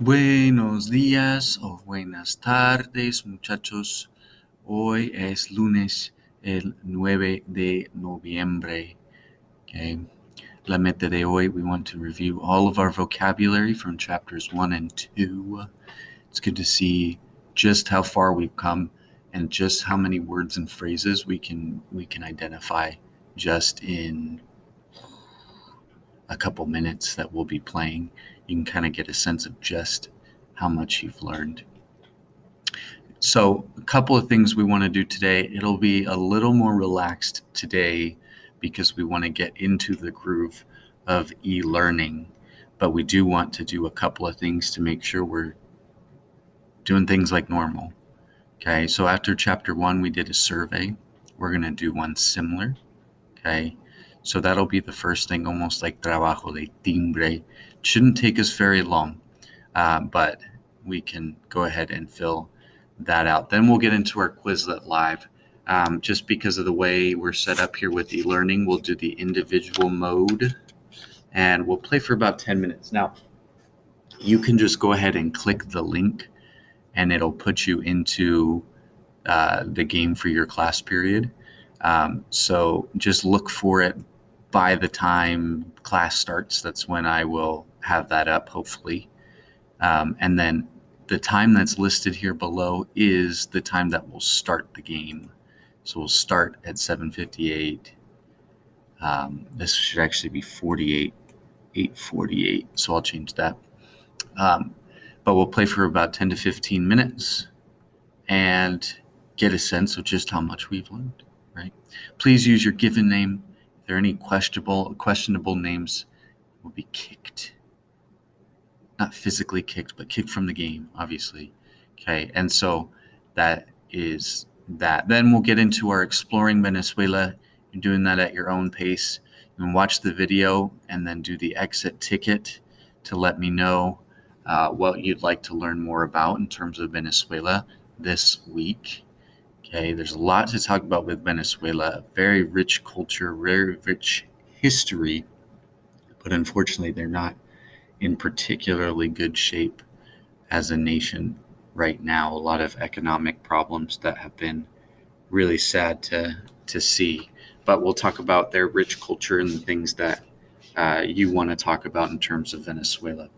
Buenos días o buenas tardes, muchachos. Hoy es lunes, el 9 de noviembre. Okay. La meta de hoy, we want to review all of our vocabulary from chapters 1 and 2. It's good to see just how far we've come and just how many words and phrases we can identify just in a couple minutes that we'll be playing. You can kind of get a sense of just how much you've learned. So a couple of things we want to do today. It'll be a little more relaxed today because we want to get into the groove of e-learning, but we do want to do a couple of things to make sure we're doing things like normal. Okay, so after chapter 1, we did a survey. We're going to do one similar. Okay, so that'll be the first thing, almost like trabajo de timbre. It shouldn't take us very long, but we can go ahead and fill that out. Then we'll get into our Quizlet Live. Just because of the way we're set up here with e-learning, we'll do the individual mode, and we'll play for about 10 minutes. Now, you can just go ahead and click the link, and it'll put you into the game for your class period. So just look for it by the time class starts. That's when I will have that up, hopefully. And then the time that's listed here below is the time that we'll start the game. So we'll start at 7:58. This should actually be 8:48. So I'll change that. But we'll play for about 10 to 15 minutes and get a sense of just how much we've learned, right? Please use your given name. If there are any questionable names, will be kicked. Not physically kicked, but kicked from the game, obviously. Okay, and so that is that. Then we'll get into our Exploring Venezuela. You're doing that at your own pace. You can watch the video and then do the exit ticket to let me know what you'd like to learn more about in terms of Venezuela this week. Okay, there's a lot to talk about with Venezuela. Very rich culture, very rich history, but unfortunately they're not in particularly good shape as a nation right now. A lot of economic problems that have been really sad to see. But we'll talk about their rich culture and the things that you want to talk about in terms of Venezuela.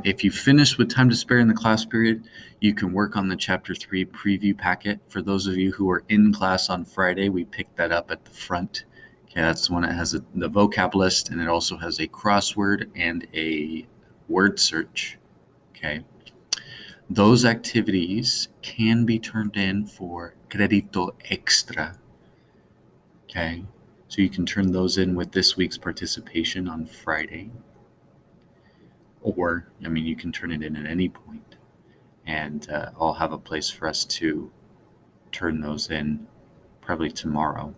If you finish with time to spare in the class period, you can work on the Chapter 3 preview packet. For those of you who are in class on Friday, we picked that up at the front. Okay, that's the one that has the vocab list, and it also has a crossword and a word search. Okay. Those activities can be turned in for crédito extra. Okay. So you can turn those in with this week's participation on Friday. Or, you can turn it in at any point, and I'll have a place for us to turn those in probably tomorrow.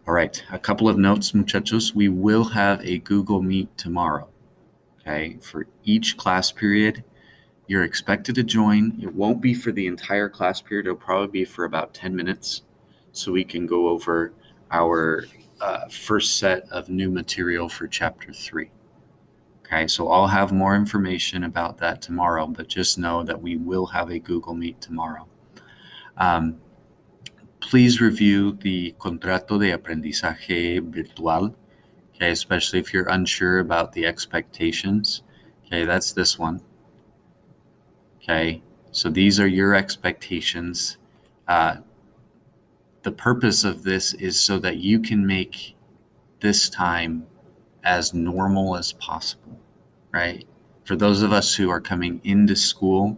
All right, a couple of notes, muchachos. We will have a Google Meet tomorrow, okay? For each class period, you're expected to join. It won't be for the entire class period. It'll probably be for about 10 minutes so we can go over our first set of new material for Chapter 3. Okay, so I'll have more information about that tomorrow, but just know that we will have a Google Meet tomorrow. Please review the Contrato de Aprendizaje Virtual, okay, especially if you're unsure about the expectations. Okay, that's this one. Okay, so these are your expectations. The purpose of this is so that you can make this time as normal as possible, right? For those of us who are coming into school,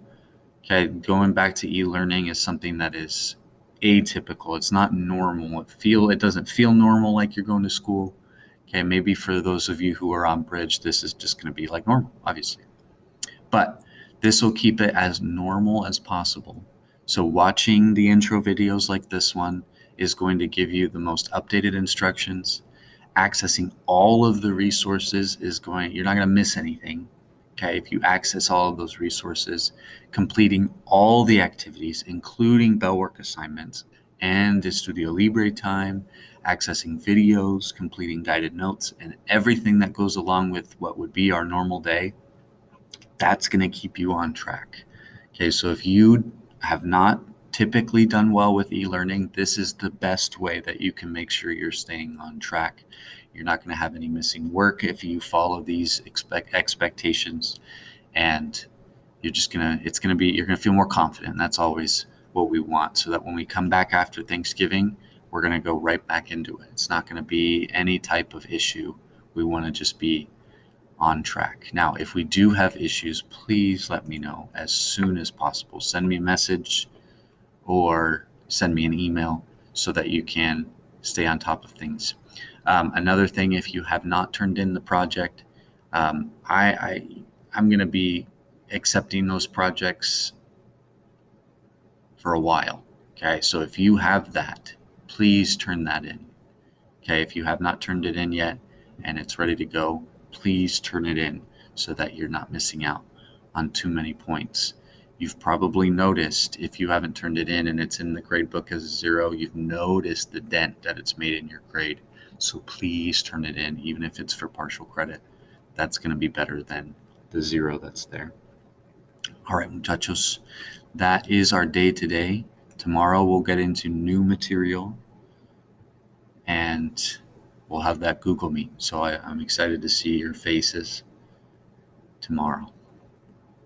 okay, going back to e-learning is something that is atypical. It's not normal. It doesn't feel normal like you're going to school. Okay, maybe for those of you who are on Bridge, this is just going to be like normal, obviously. But this will keep it as normal as possible. So watching the intro videos like this one is going to give you the most updated instructions. Accessing all of the resources you're not going to miss anything. Okay, if you access all of those resources, completing all the activities, including Bellwork assignments and Estudio Libre time, accessing videos, completing guided notes, and everything that goes along with what would be our normal day, that's going to keep you on track. Okay, so if you have not typically done well with e-learning, this is the best way that you can make sure you're staying on track. You're not going to have any missing work if you follow these expectations, and you're gonna feel more confident. That's always what we want, so that when we come back after Thanksgiving, we're gonna go right back into it. It's not gonna be any type of issue. We want to just be on track. Now, if we do have issues, please let me know as soon as possible. Send me a message or send me an email so that you can stay on top of things. Another thing, if you have not turned in the project, I'm going to be accepting those projects for a while. Okay, so if you have that, please turn that in. Okay, if you have not turned it in yet and it's ready to go, please turn it in so that you're not missing out on too many points. You've probably noticed, if you haven't turned it in and it's in the grade book as a 0, you've noticed the dent that it's made in your grade. So please turn it in, even if it's for partial credit. That's going to be better than the 0 that's there. All right, muchachos, that is our day today. Tomorrow we'll get into new material and we'll have that Google Meet. So I'm excited to see your faces tomorrow.